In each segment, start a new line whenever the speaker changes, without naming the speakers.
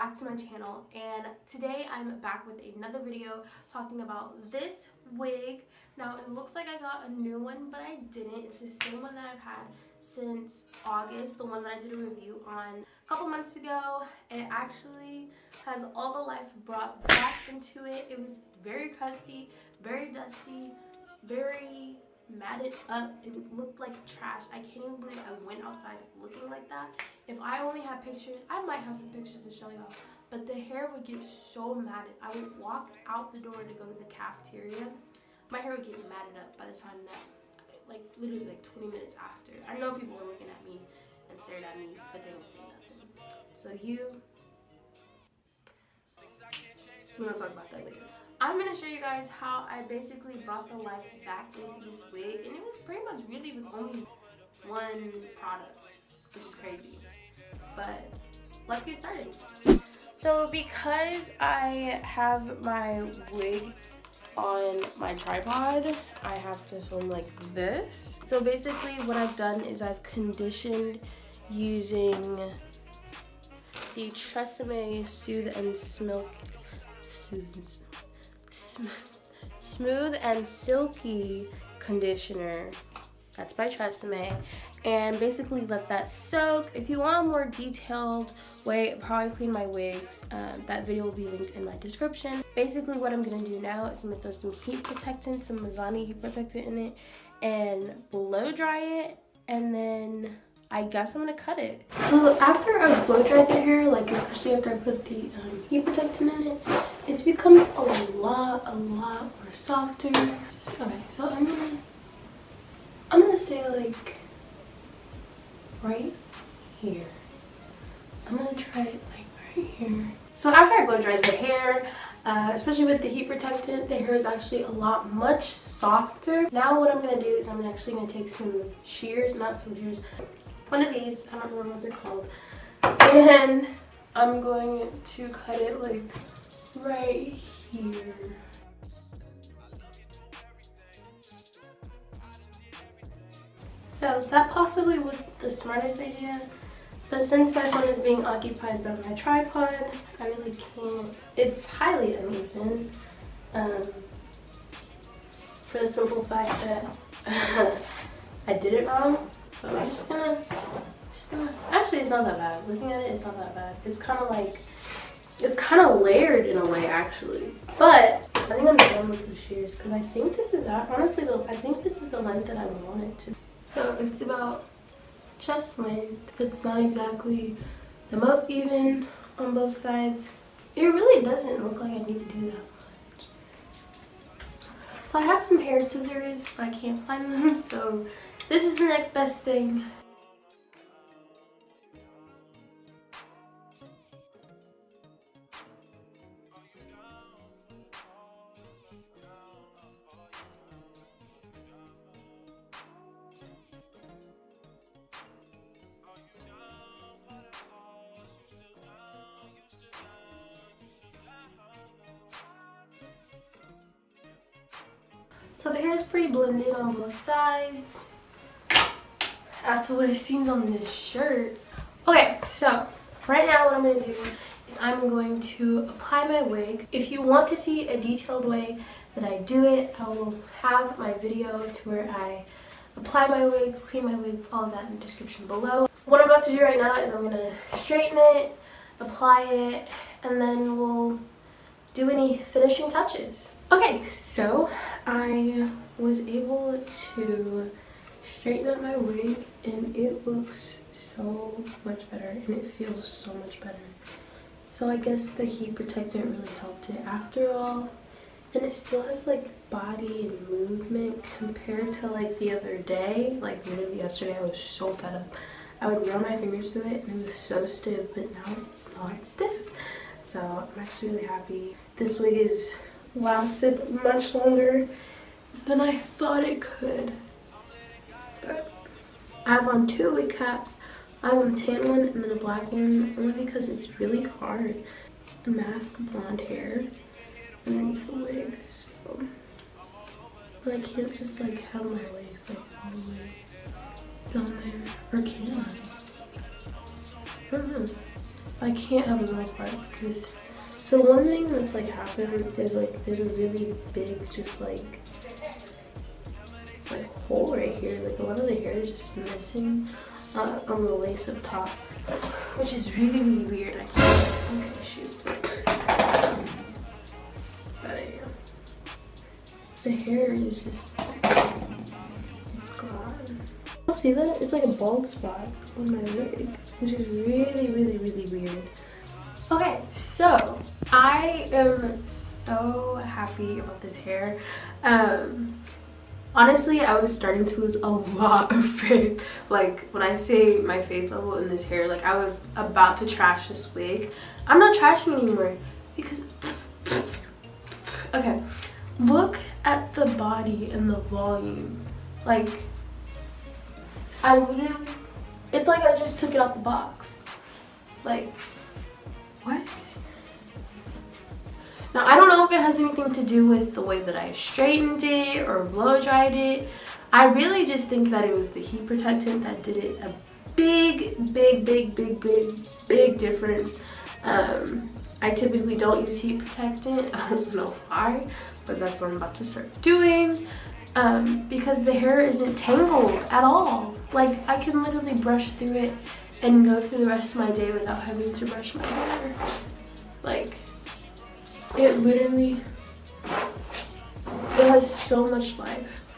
back to my channel, and today I'm back with another video talking about this wig. Now it looks like I got a new one, but I didn't. It's the same one that I've had since August, the one that I did a review on a couple months ago. It actually has all the life brought back into it. It was very crusty, very dusty, very matted up. It looked like trash. I can't even believe I went outside looking like that. If I only had pictures, I might have some pictures to show y'all, but the hair would get so matted. I would walk out the door to go to the cafeteria. My hair would get matted up by the time that, like literally like 20 minutes after. I know people were looking at me and stared at me, but they didn't say nothing. So we're gonna talk about that later. I'm gonna show you guys how I basically brought the life back into this wig, and it was pretty much really with only one product, which is crazy. But let's get started. So because I have my wig on my tripod, I have to film like this. So basically what I've done is I've conditioned using the Tresemme Smooth and Silky conditioner. That's by Tresemme, and basically let that soak. If you want a more detailed way of how I clean my wigs, that video will be linked in my description. Basically what I'm gonna do now is I'm gonna throw some heat protectant, some Mazzani heat protectant in it, and blow dry it, and then I guess I'm gonna cut it. So after I blow dried the hair, like especially after I put the heat protectant in it, it's become a lot more softer. Okay, so I'm gonna say like right here. I'm gonna try it like right here. So after I blow dried the hair, especially with the heat protectant, the hair is actually a lot much softer. Now what I'm gonna do is I'm actually gonna take some shears, not some shears, one of these, I don't remember what they're called, and I'm going to cut it like right here. So that possibly was the smartest idea, but since my phone is being occupied by my tripod, I really can't. It's highly uneven, for the simple fact that I did it wrong. But I'm just gonna, actually it's not that bad. Looking at it, it's not that bad. It's kind of layered in a way actually. But I think I'm done with the shears because I think this is that. Honestly though, I think this is the length that I want it to. So it's about chest length. It's not exactly the most even on both sides. It really doesn't look like I need to do that much. So I had some hair scissors, but I can't find them, so this is the next best thing. So the hair is pretty blended on both sides. As to what it seems on this shirt. Okay, so right now what I'm going to do is I'm going to apply my wig. If you want to see a detailed way that I do it, I will have my video to where I apply my wigs, clean my wigs, all of that in the description below. What I'm about to do right now is I'm going to straighten it, apply it, and then we'll do any finishing touches. Okay, so I was able to straighten up my wig and it looks so much better and it feels so much better. So I guess the heat protectant really helped it after all, and it still has like body and movement compared to like the other day. Like literally yesterday I was so fed up. I would run my fingers through it and it was so stiff, but now it's not stiff. So I'm actually really happy. This wig has lasted much longer than I thought it could. But I have on two wig caps. I have a tan one and then a black one, only because it's really hard to mask blonde hair underneath the wig. So, but I can't just like have my legs like all the way down there, or can I? I don't know. I can't have a middle part because, so one thing that's like happened is like there's a really big just like hole right here. Like a lot of the hair is just missing on the lace up top, which is really, really weird. I can't, okay, shoot. There you go. The hair is just, it's gone. Y'all see that? It's like a bald spot on my wig, which is really, really, really weird. Okay, so I am so happy about this hair. Honestly, I was starting to lose a lot of faith. Like, when I say my faith level in this hair, like, I was about to trash this wig. I'm not trashing anymore because, okay, look at the body and the volume. Like, I literally, it's like I just took it out the box. Like, what? Now, I don't know if it has anything to do with the way that I straightened it or blow dried it. I really just think that it was the heat protectant that did it a big, big, big, big, big, big difference. I typically don't use heat protectant. I don't know why, but that's what I'm about to start doing. Because the hair isn't tangled at all. Like, I can literally brush through it and go through the rest of my day without having to brush my hair. Like, it literally, it has so much life.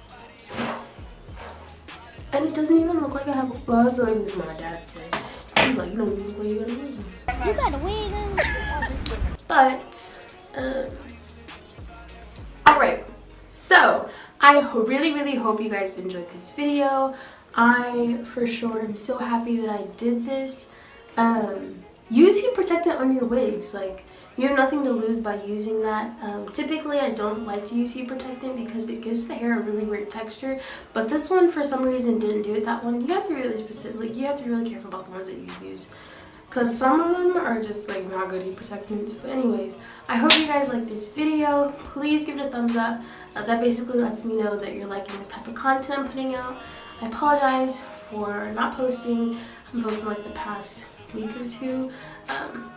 And it doesn't even look like I have, well, that's what my dad said. He's like, you don't even look like you got a wig on. You got a wig on. But, alright. So, I really, really hope you guys enjoyed this video. I, for sure, am so happy that I did this. Use heat protectant on your wigs. Like, you have nothing to lose by using that. Typically, I don't like to use heat protectant because it gives the hair a really weird texture. But this one, for some reason, didn't do it. That one, you have to be really specific. Like, you have to be really careful about the ones that you use. Because some of them are just, like, not good heat protectants. But anyways, I hope you guys like this video. Please give it a thumbs up. That basically lets me know that you're liking this type of content I'm putting out. I apologize for not posting. I'm posting, like, the past week or two.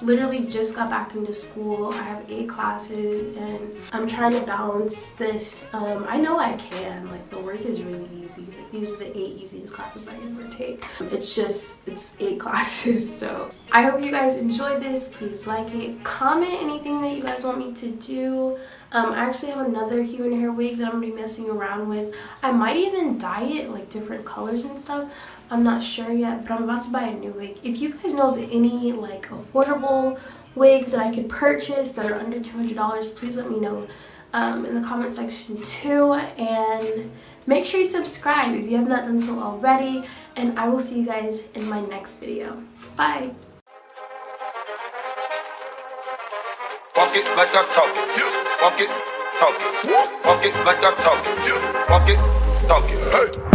Literally just got back into school. I have 8 classes and I'm trying to balance this. I know I can. Like, the work is really easy. Like, these are the 8 easiest classes I can ever take. It's 8 classes. So I hope you guys enjoyed this. Please like it. Comment anything that you guys want me to do. I actually have another human hair wig that I'm going to be messing around with. I might even dye it like different colors and stuff. I'm not sure yet, but I'm about to buy a new wig. If you guys know of any like affordable wigs that I could purchase that are under $200, please let me know in the comment section too. And make sure you subscribe if you have not done so already. And I will see you guys in my next video. Bye!
Walk it like I talk it. Walk it, talk it. Walk it like I talk it. Walk it, talk it. Hey.